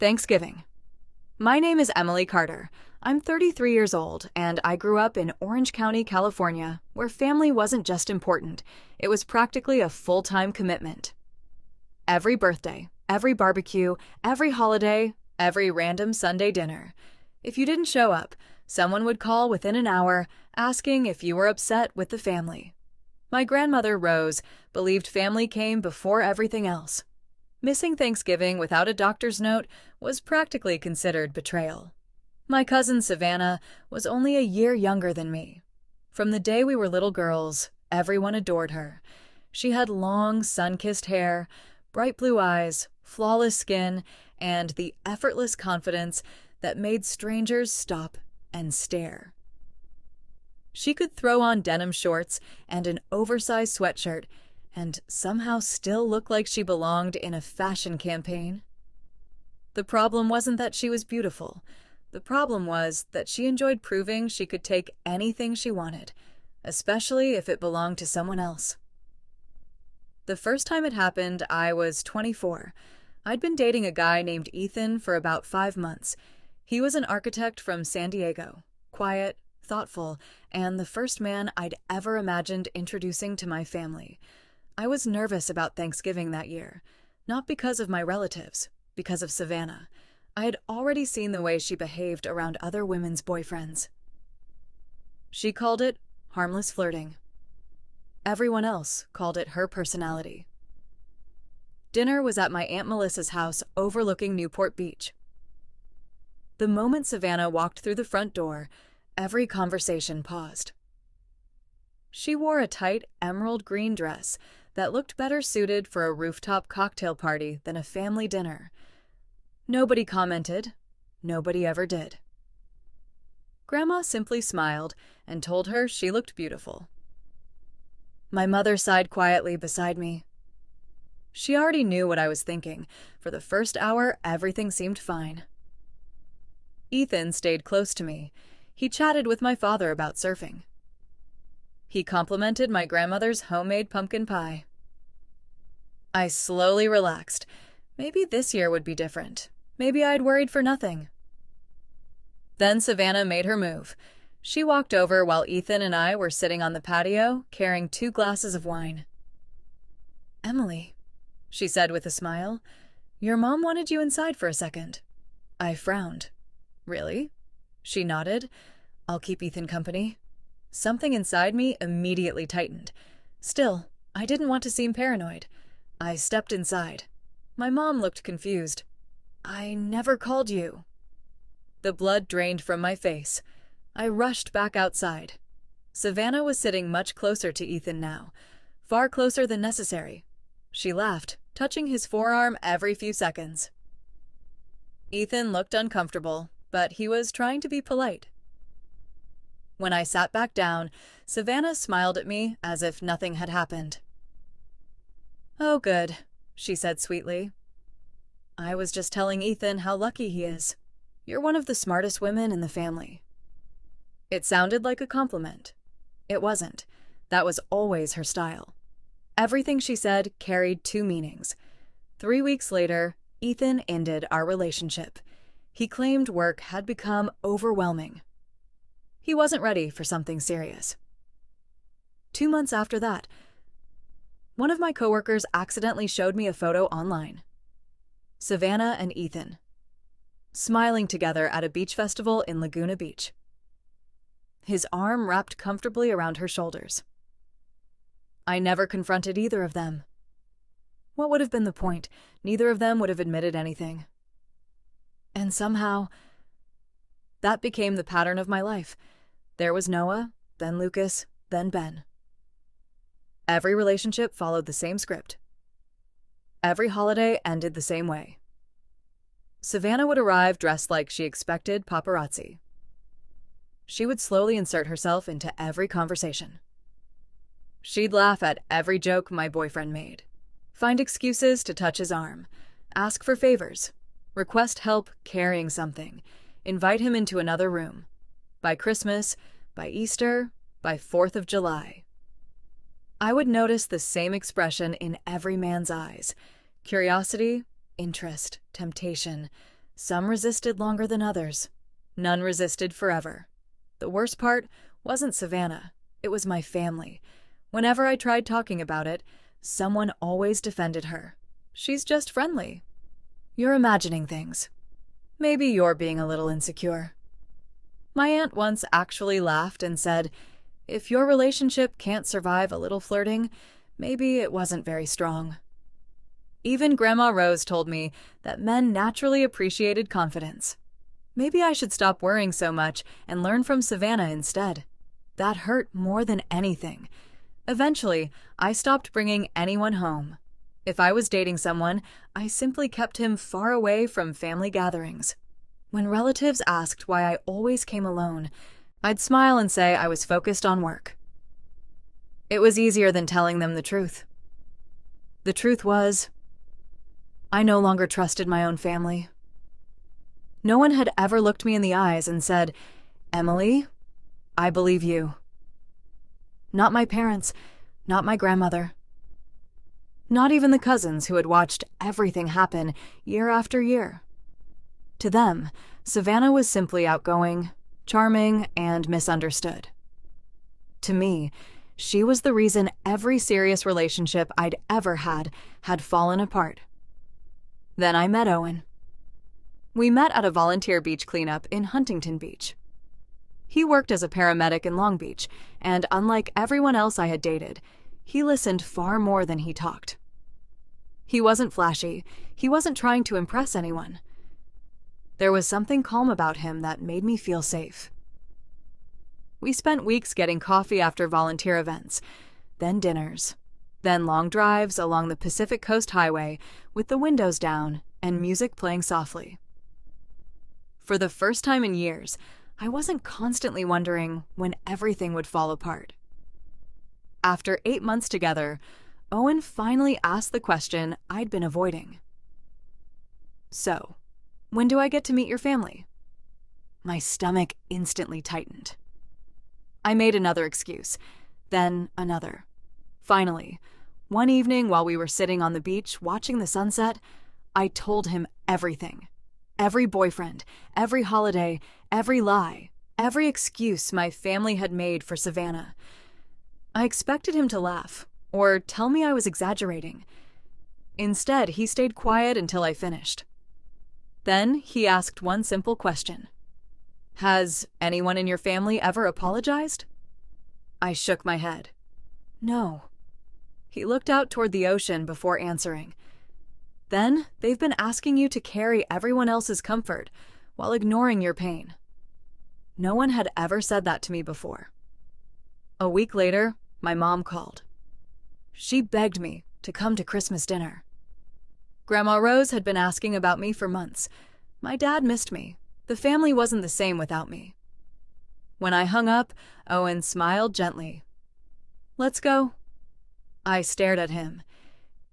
Thanksgiving. My name is Emily Carter. I'm 33 years old, and I grew up in Orange County, California, where family wasn't just important, it was practically a full-time commitment. Every birthday, every barbecue, every holiday, every random Sunday dinner. If you didn't show up, someone would call within an hour asking if you were upset with the family. My grandmother, Rose, believed family came before everything else. Missing Thanksgiving without a doctor's note was practically considered betrayal. My cousin Savannah was only a year younger than me. From the day we were little girls, everyone adored her. She had long, sun-kissed hair, bright blue eyes, flawless skin, and the effortless confidence that made strangers stop and stare. She could throw on denim shorts and an oversized sweatshirt and somehow still look like she belonged in a fashion campaign. The problem wasn't that she was beautiful. The problem was that she enjoyed proving she could take anything she wanted, especially if it belonged to someone else. The first time it happened, I was 24. I'd been dating a guy named Ethan for about 5 months. He was an architect from San Diego, quiet, thoughtful, and the first man I'd ever imagined introducing to my family. I was nervous about Thanksgiving that year, not because of my relatives, because of Savannah. I had already seen the way she behaved around other women's boyfriends. She called it harmless flirting. Everyone else called it her personality. Dinner was at my Aunt Melissa's house overlooking Newport Beach. The moment Savannah walked through the front door, every conversation paused. She wore a tight emerald green dress that looked better suited for a rooftop cocktail party than a family dinner. Nobody commented. Nobody ever did. Grandma simply smiled and told her she looked beautiful. My mother sighed quietly beside me. She already knew what I was thinking. For the first hour, everything seemed fine. Ethan stayed close to me. He chatted with my father about surfing. He complimented my grandmother's homemade pumpkin pie. I slowly relaxed. Maybe this year would be different. Maybe I'd worried for nothing. Then Savannah made her move. She walked over while Ethan and I were sitting on the patio, carrying 2 glasses of wine. "Emily," she said with a smile, "your mom wanted you inside for a second." I frowned. "Really?" She nodded. "I'll keep Ethan company." Something inside me immediately tightened. Still, I didn't want to seem paranoid. I stepped inside. My mom looked confused. "I never called you." The blood drained from my face. I rushed back outside. Savannah was sitting much closer to Ethan now, far closer than necessary. She laughed, touching his forearm every few seconds. Ethan looked uncomfortable, but he was trying to be polite. When I sat back down, Savannah smiled at me as if nothing had happened. "Oh, good," she said sweetly. "I was just telling Ethan how lucky he is. You're one of the smartest women in the family." It sounded like a compliment. It wasn't. That was always her style. Everything she said carried 2 meanings. 3 weeks later, Ethan ended our relationship. He claimed work had become overwhelming. He wasn't ready for something serious. 2 months after that, one of my coworkers accidentally showed me a photo online. Savannah and Ethan, smiling together at a beach festival in Laguna Beach. His arm wrapped comfortably around her shoulders. I never confronted either of them. What would have been the point? Neither of them would have admitted anything. And somehow, that became the pattern of my life. There was Noah, then Lucas, then Ben. Every relationship followed the same script. Every holiday ended the same way. Savannah would arrive dressed like she expected paparazzi. She would slowly insert herself into every conversation. She'd laugh at every joke my boyfriend made, find excuses to touch his arm, ask for favors, request help carrying something, invite him into another room. By Christmas, by Easter, by 4th of July. I would notice the same expression in every man's eyes: curiosity, interest, temptation, Some resisted longer than others. None resisted forever. The worst part wasn't Savannah. It was my family. Whenever I tried talking about it, someone always defended her. She's just friendly. You're imagining things. Maybe you're being a little insecure. My aunt once actually laughed and said, if your relationship can't survive a little flirting, maybe it wasn't very strong. Even Grandma Rose told me that men naturally appreciated confidence. Maybe I should stop worrying so much and learn from Savannah instead. That hurt more than anything. Eventually, I stopped bringing anyone home. If I was dating someone, I simply kept him far away from family gatherings. When relatives asked why I always came alone, I'd smile and say I was focused on work. It was easier than telling them the truth. The truth was, I no longer trusted my own family. No one had ever looked me in the eyes and said, Emily, I believe you. Not my parents, not my grandmother. Not even the cousins who had watched everything happen year after year. To them, Savannah was simply outgoing, charming, and misunderstood. To me, she was the reason every serious relationship I'd ever had fallen apart. Then I met Owen. We met at a volunteer beach cleanup in Huntington Beach. He worked as a paramedic in Long Beach, and unlike everyone else I had dated, he listened far more than he talked. He wasn't flashy. He wasn't trying to impress anyone. There was something calm about him that made me feel safe. We spent weeks getting coffee after volunteer events, then dinners, then long drives along the Pacific Coast Highway with the windows down and music playing softly. For the first time in years, I wasn't constantly wondering when everything would fall apart. After 8 months together, Owen finally asked the question I'd been avoiding. So, when do I get to meet your family? My stomach instantly tightened. I made another excuse, then another. Finally, one evening while we were sitting on the beach watching the sunset, I told him everything. Every boyfriend, every holiday, every lie, every excuse my family had made for Savannah. I expected him to laugh, or tell me I was exaggerating. Instead, he stayed quiet until I finished. Then he asked one simple question. Has anyone in your family ever apologized? I shook my head. No. He looked out toward the ocean before answering. Then they've been asking you to carry everyone else's comfort while ignoring your pain. No one had ever said that to me before. A week later, my mom called. She begged me to come to Christmas dinner. Grandma Rose had been asking about me for months. My dad missed me. The family wasn't the same without me. When I hung up, Owen smiled gently. Let's go. I stared at him.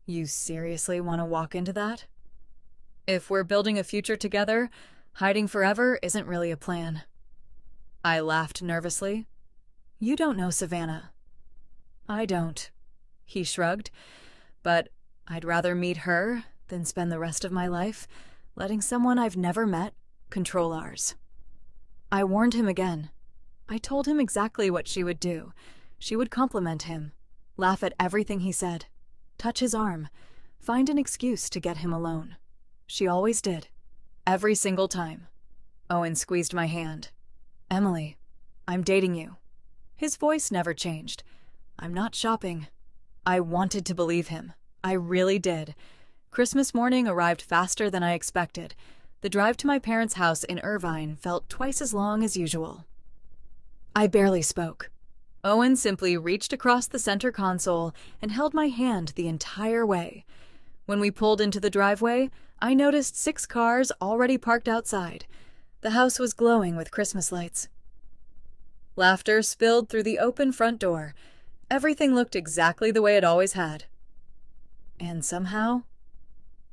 You seriously want to walk into that? If we're building a future together, hiding forever isn't really a plan. I laughed nervously. You don't know Savannah. I don't. He shrugged. But I'd rather meet her than spend the rest of my life letting someone I've never met control ours. I warned him again. I told him exactly what she would do. She would compliment him, laugh at everything he said, touch his arm, find an excuse to get him alone. She always did. Every single time. Owen squeezed my hand. Emily, I'm dating you. His voice never changed. I'm not shopping. I wanted to believe him. I really did. Christmas morning arrived faster than I expected. The drive to my parents' house in Irvine felt twice as long as usual. I barely spoke. Owen simply reached across the center console and held my hand the entire way. When we pulled into the driveway, I noticed 6 cars already parked outside. The house was glowing with Christmas lights. Laughter spilled through the open front door. Everything looked exactly the way it always had. And somehow,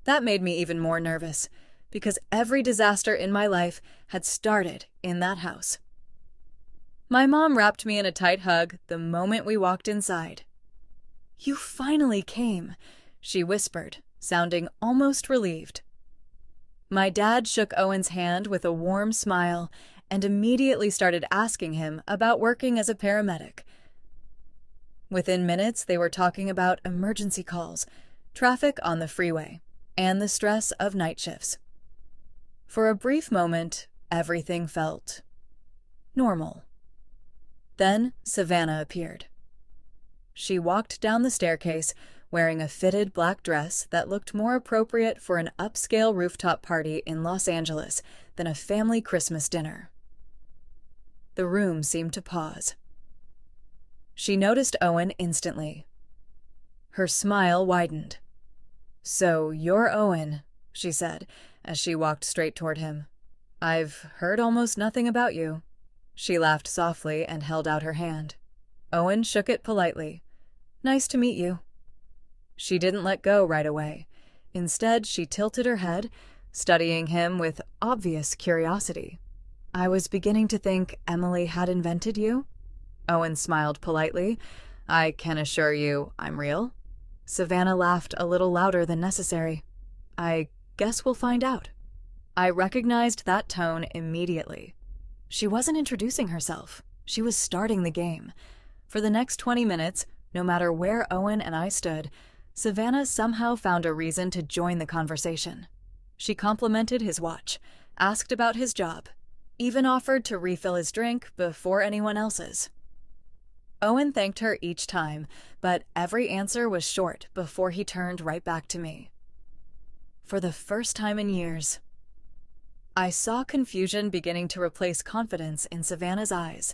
that made me even more nervous, because every disaster in my life had started in that house. My mom wrapped me in a tight hug the moment we walked inside. You finally came, she whispered, sounding almost relieved. My dad shook Owen's hand with a warm smile and immediately started asking him about working as a paramedic. Within minutes, they were talking about emergency calls, traffic on the freeway, and the stress of night shifts. For a brief moment, everything felt normal. Then Savannah appeared. She walked down the staircase wearing a fitted black dress that looked more appropriate for an upscale rooftop party in Los Angeles than a family Christmas dinner. The room seemed to pause. She noticed Owen instantly. Her smile widened. "So you're Owen," she said as she walked straight toward him. "I've heard almost nothing about you." She laughed softly and held out her hand. Owen shook it politely. "Nice to meet you." She didn't let go right away. Instead, she tilted her head, studying him with obvious curiosity. "I was beginning to think Emily had invented you." Owen smiled politely. "I can assure you I'm real." Savannah laughed a little louder than necessary. "I guess we'll find out." I recognized that tone immediately. She wasn't introducing herself. She was starting the game. For the next 20 minutes, no matter where Owen and I stood, Savannah somehow found a reason to join the conversation. She complimented his watch, asked about his job, even offered to refill his drink before anyone else's. Owen thanked her each time, but every answer was short before he turned right back to me. For the first time in years, I saw confusion beginning to replace confidence in Savannah's eyes.